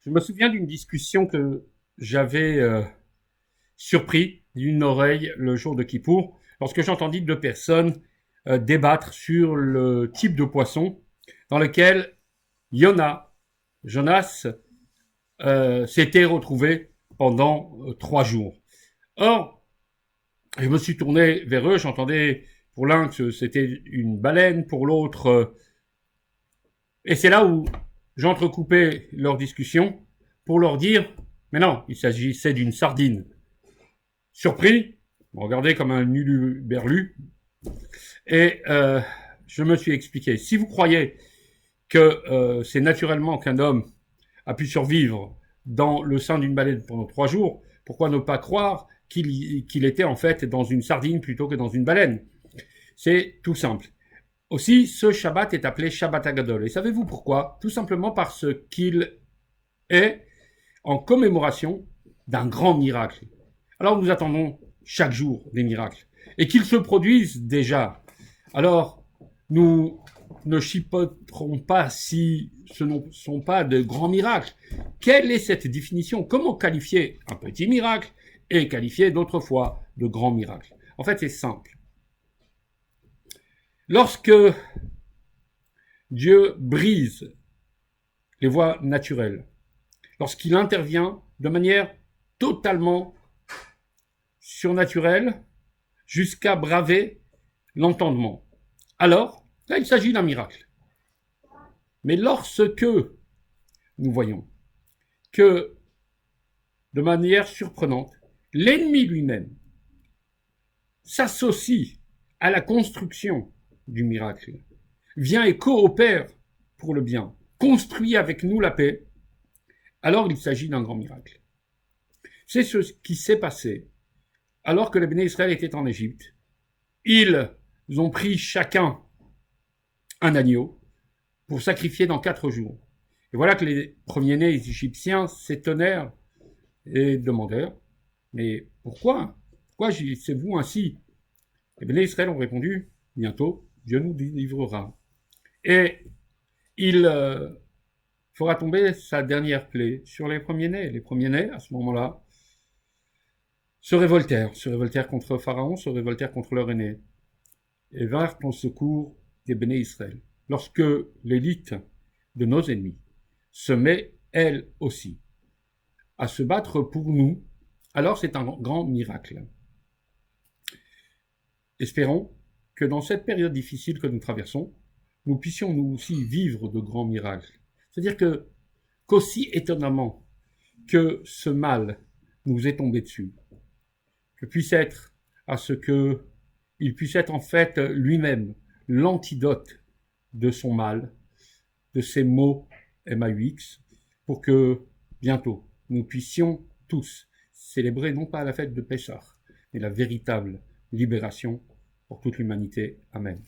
Je me souviens d'une discussion que j'avais surpris d'une oreille le jour de Kippour, lorsque j'entendis deux personnes débattre sur le type de poisson dans lequel Jonas, s'était retrouvé pendant 3 jours. Or, je me suis tourné vers eux, j'entendais pour l'un que c'était une baleine, pour l'autre... et c'est là où j'entrecoupais leur discussion pour leur dire « Mais non, il s'agissait d'une sardine. » Surpris, me regardez comme un uluberlu, et je me suis expliqué. Si vous croyez que c'est naturellement qu'un homme a pu survivre dans le sein d'une baleine pendant 3 jours, pourquoi ne pas croire qu'il était en fait dans une sardine plutôt que dans une baleine? C'est tout simple. Aussi, ce Shabbat est appelé Shabbat Hagadol. Et savez-vous pourquoi? Tout simplement parce qu'il est en commémoration d'un grand miracle. Alors nous attendons chaque jour des miracles. Et qu'ils se produisent déjà. Alors, nous ne chipoterons pas si ce ne sont pas de grands miracles. Quelle est cette définition? Comment qualifier un petit miracle et qualifier d'autres fois de grands miracles? En fait, c'est simple. Lorsque Dieu brise les voies naturelles, lorsqu'il intervient de manière totalement surnaturelle jusqu'à braver l'entendement, alors là il s'agit d'un miracle. Mais lorsque nous voyons que de manière surprenante, l'ennemi lui-même s'associe à la construction du miracle, vient et coopère pour le bien, construit avec nous la paix, alors il s'agit d'un grand miracle. C'est ce qui s'est passé alors que les Béné Israël étaient en Égypte. Ils ont pris chacun un agneau pour sacrifier dans 4 jours. Et voilà que les premiers-nés égyptiens s'étonnèrent et demandèrent « Mais pourquoi agissez-vous ainsi ?» Les Béné Israël ont répondu « Bientôt, Dieu nous délivrera. » Et il fera tomber sa dernière plaie sur les premiers-nés. Les premiers-nés, à ce moment-là, se révoltèrent contre Pharaon, se révoltèrent contre leur aîné, et vinrent en secours des Béné Israël. Lorsque l'élite de nos ennemis se met, elle aussi, à se battre pour nous, alors c'est un grand miracle. Espérons que dans cette période difficile que nous traversons, nous puissions nous aussi vivre de grands miracles. C'est-à-dire qu'aussi étonnamment que ce mal nous est tombé dessus, que puisse être à ce que il puisse être en fait lui-même l'antidote de son mal, de ses maux MAUX, pour que bientôt nous puissions tous célébrer non pas la fête de Pessah, mais la véritable libération pour toute l'humanité. Amen.